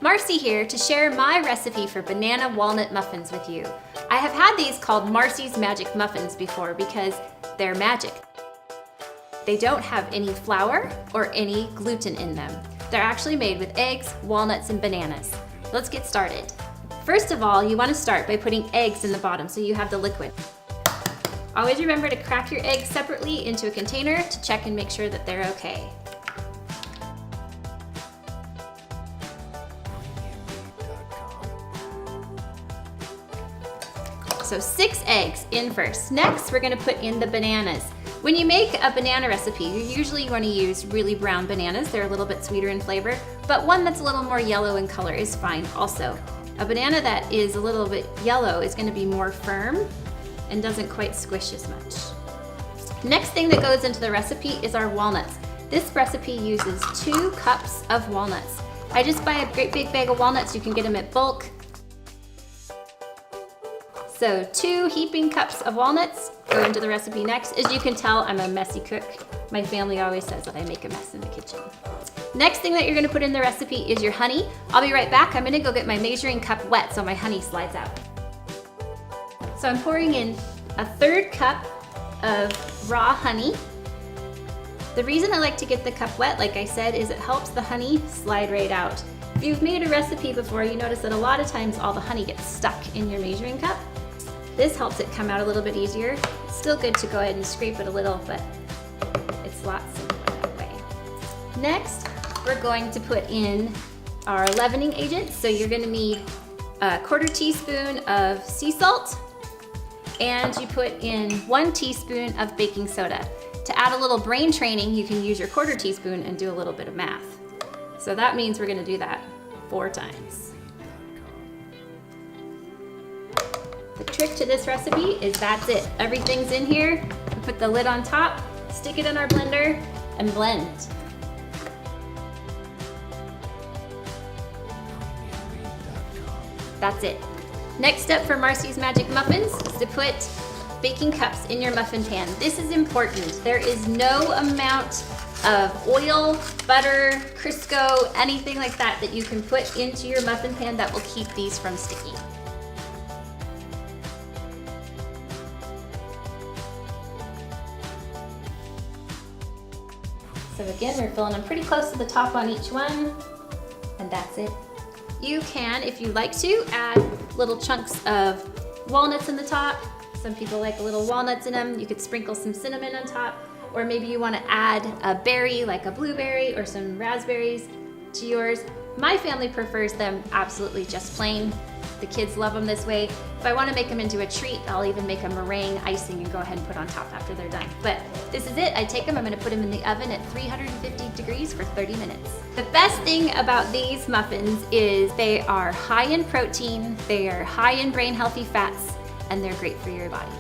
Marci here to share my recipe for banana walnut muffins with you. I have had these called Marci's Magic Muffins before because they're magic. They don't have any flour or any gluten in them. They're actually made with eggs, walnuts, and bananas. Let's get started. First of all, you want to start by putting eggs in the bottom so you have the liquid. Always remember to crack your eggs separately into a container to check and make sure that they're okay. So 6 eggs in first. Next, we're gonna put in the bananas. When you make a banana recipe, you usually want to use really brown bananas. They're a little bit sweeter in flavor, but one that's a little more yellow in color is fine also. A banana that is a little bit yellow is gonna be more firm and doesn't quite squish as much. Next thing that goes into the recipe is our walnuts. This recipe uses 2 cups of walnuts. I just buy a great big bag of walnuts. You can get them at bulk. So 2 heaping cups of walnuts go into the recipe next. As you can tell, I'm a messy cook. My family always says that I make a mess in the kitchen. Next thing that you're gonna put in the recipe is your honey. I'll be right back. I'm gonna go get my measuring cup wet so my honey slides out. So I'm pouring in a 1/3 cup of raw honey. The reason I like to get the cup wet, like I said, is it helps the honey slide right out. If you've made a recipe before, you notice that a lot of times all the honey gets stuck in your measuring cup. This helps it come out a little bit easier. It's still good to go ahead and scrape it a little, but it's a lot simpler that way. Next, we're going to put in our leavening agent. So you're gonna need a 1/4 teaspoon of sea salt, and you put in 1 teaspoon of baking soda. To add a little brain training, you can use your 1/4 teaspoon and do a little bit of math. So that means we're gonna do that 4 times. The trick to this recipe is that's it. Everything's in here. We put the lid on top, stick it in our blender, and blend. That's it. Next step for Marci's Magic Muffins is to put baking cups in your muffin pan. This is important. There is no amount of oil, butter, Crisco, anything like that that you can put into your muffin pan that will keep these from sticking. So again, we're filling them pretty close to the top on each one, and that's it. You can, if you like to, add little chunks of walnuts in the top. Some people like little walnuts in them. You could sprinkle some cinnamon on top, or maybe you want to add a berry like a blueberry or some raspberries to yours. My family prefers them absolutely just plain. The kids love them this way. If I want to make them into a treat, I'll even make a meringue icing and go ahead and put on top after they're done. But this is it. I take them, I'm going to put them in the oven at 350 degrees for 30 minutes. The best thing about these muffins is they are high in protein, they are high in brain healthy fats, and they're great for your body.